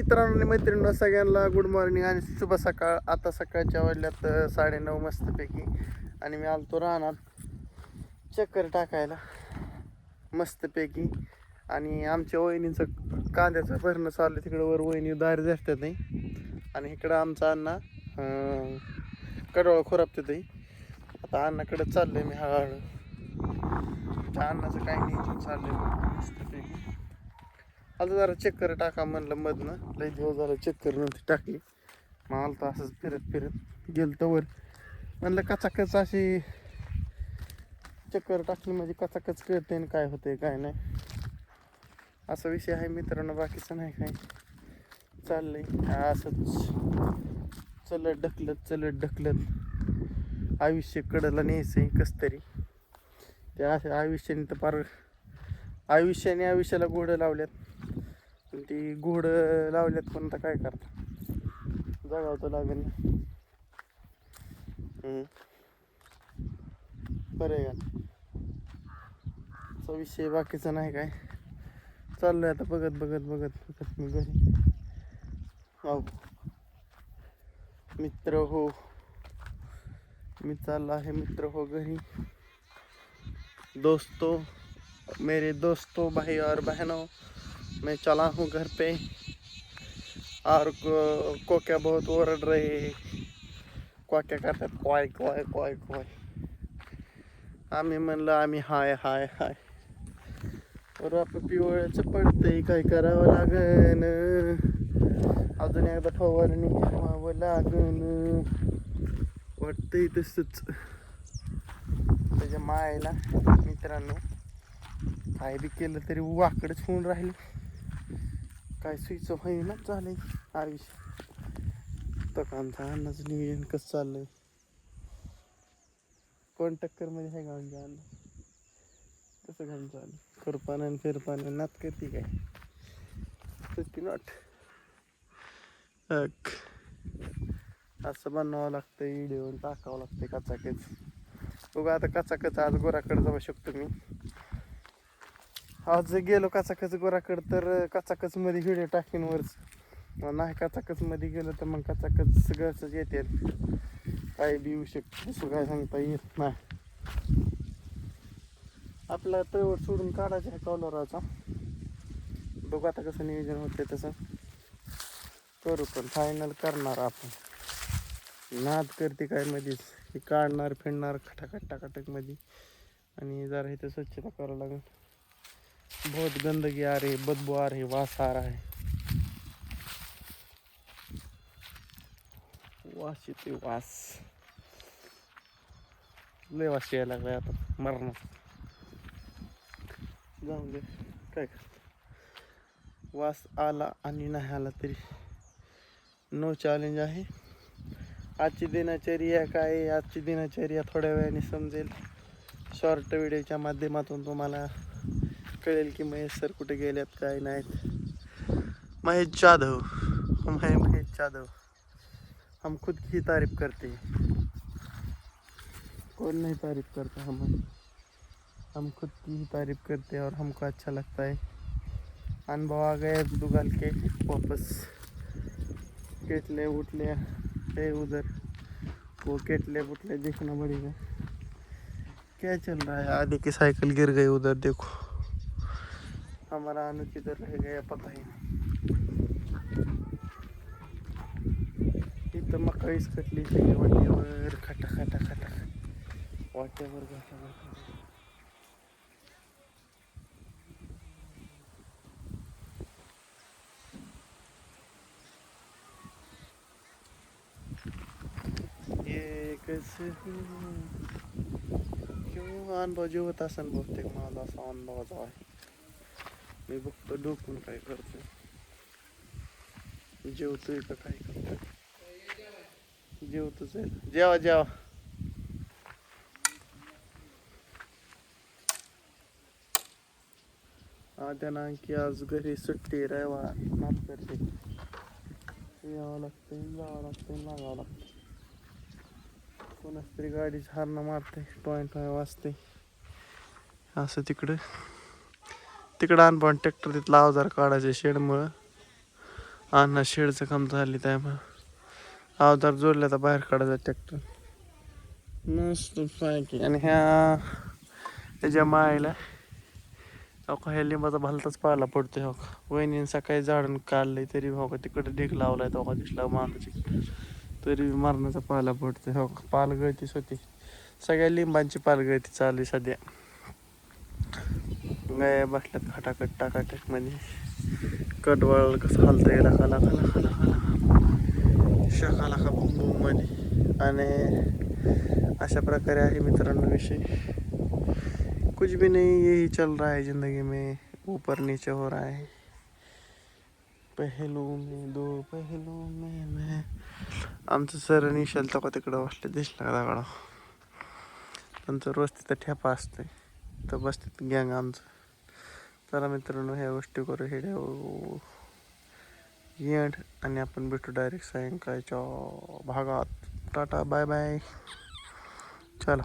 मित्रांनो मैत्रिणींना सगळ्यांना गुड मॉर्निंग आणि शुभ सकाळ. आता सकाळच्या वाजल्यात 9:30 मस्तपैकी आणि मी आलतो रानात चक्कर टाकायला मस्तपैकी. आणि आमच्या वहिनीचं कांद्याचं भरणं चाललं तिकडं वर, वहिनी दारी धरतात नाही आणि इकडं आमचा अण्णा कडवळ खोरापतात. आता अण्णाकडे चाललंय मी हळूहळू. त्या अण्णाचं काही नाही चाललंय मस्तपैकी. आता जरा चक्कर टाका म्हणलं मधनं, लई दिवस झालं चक्कर नव्हती टाकली. मग आलं तर असंच फिरत फिरत गेलं तर वर म्हणलं कचाकच अशी चक्कर टाकली म्हणजे कचाकच कळते आणि काय होते काय नाही, असा विषय आहे मित्रांनो. बाकीचं नाही काय चाललंय असंच चलत ढकलत आयुष्य कडला न्यायचंय कस तरी. त्या आयुष्याने तर फार आयुष्याला घोडं लावल्यात, पण ती घोडं लावल्यात पण आता काय करता, जगावं तर लागेल ना. बरं आहे का विषय, बाकीचा नाही काय चाललंय. आता बघत मी घरी हो मित्र हो, मी चालला आहे मित्र हो घरी. दोस्तों, मेरे दोस्तों, भाई और बहनों, मैं चला हूँ घर पे. और को क्या बहुत ओरड़ रहे, क्या करतात क्वाय क्वाय क्वाय क्वाय. आम्ही म्हणलं आम्ही हाय हाय हाय. राप पिवळ्याचं पडतंय, काय करावं लागन, अजून एकदा फवारणी घ्यावं लागन वाटतंय तसंच. त्याच्या मायला मित्रांनो काय बी केलं तरी वाकडच होऊन राहील, काय सुईचं होईना चाललंय आयुष्य. तकांचा अन्नाचं नियोजन कसं चाललंय, कोण टक्कर मध्ये आहे का म्हणजे अन्न कसं घालून चालू खुरपानं फिरपानं नात करते काय सुट्टी नॉट. असं बनवावं लागतं, व्हिडिओ टाकावं लागतं कचाकच. बघा आता कचाकच आज गोराकडे जाऊ शकतो मी. आज गेलो कचाकच गोराकडे तर कचाकच मध्ये व्हिडिओ टाकीन वरच. नाही कचाकच मध्ये गेलो तर मग कचाकच सगळंच येते, काय बी येऊ शकतं, दुसरं काय सांगता येत नाही. आपला तळवट सोडून काढायचा आहे कॉलराचा. बघू आता कसं नियोजन होते तसं करू, पण फायनल करणार आपण. नाद करते काय मध्येच हे काढणार फिरणार खटाखट मध्ये. आणि जरा इथं स्वच्छता करावं लागेल, बहुत गंदगी आ रही, बदबू आ रही, वास आ रहा है, वास येते वास, लय वास यायला लागलाय आता मरणार. जाऊन दे काय वास आला आणि नाही आला तरी नो चॅलेंज आहे. आजची दिनचर्या काय, आजची दिनचर्या थोड्या वेळाने समजेल. शॉर्ट व्हिडिओच्या माध्यमातून तुम्हाला कळेल की महेश सर कुठे गेल्यात काय नाहीत. महेश जाधव हम खुद की तारीफ करते हैं, कौन नहीं तारीफ करता. हम खुद की ही तारीफ करते हैं और हमको अच्छा लगता है. अनुभव आ गए दुगाल के वापस. केटले उठले है उधर, वो केटले उठले देखना पड़ेगा क्या चल रहा है. आगे की साइकिल गिर गई उधर देखो, हमारा अनु किधर रह गया पता ही नहीं. इथं मकाईच कटली सगळी वाटेवर खटा वाटेवर घाटा. ये कैसे किंवा अनुभव जेवत असेल बहुतेक, माझा असा अंदाज आहे. मी बघतो डोकून काय करतोय, जेवतोय का काय करतोय. जेवतोच आहे, जेवा आद्या की आज घरी सुट्टी रविवार माफ करते. यावं लागतंय जावं लागतंय लागावं लागतं. कोणाच तरी गाडीच हारणं मारते, टॉय वाजते असं. तिकडं अनपान ट्रॅक्टर तिथला अवजार काढायचे शेडमुळं अन्न शेडचं काम झाली त्यामुळे अवजार जोडल्या तर बाहेर काढायचा ट्रॅक्टर मस्त पैकी. आणि ह्याच्या मायला हो का ह्या लिंबाचा भलताच पाला पडतोय. हो का वहिनीने सकाळी झाडून काढलंय तरी हो का तिकडे ढीग लावलाय तो का दिसला मांदाची तरी मरणाचा पाला पडतोय. हो का पाल गळतीच होती सगळ्या लिंबांची पाल गळती चालू आहे सध्या. गाय बसल्यात खटाखट टाकाटक मध्ये कटवाळ कसं हलतंय लाखा लाखा लाखा लाखा शाखा लाखा बुम बुम मध्ये. आणि अशा प्रकारे आहे मित्रांनो विषय. कुछ भी नहीं यही चल रहा है जिंदगी में ऊपर नीचे हो रहा है पहलू में दो पहलू में मैं. आमचं सर निशाल तो का तिकडं बसले दिसलं का दगडा त्यांचं रोज तिथं ठेपा असतोय तर बस तिथं गँग आमचं. चला मित्रांनो ह्या गोष्टी करू व्हिडिओ एंड आणि आपण भेटू डायरेक्ट सायंकाळच्या भागात. टाटा बाय बाय चला.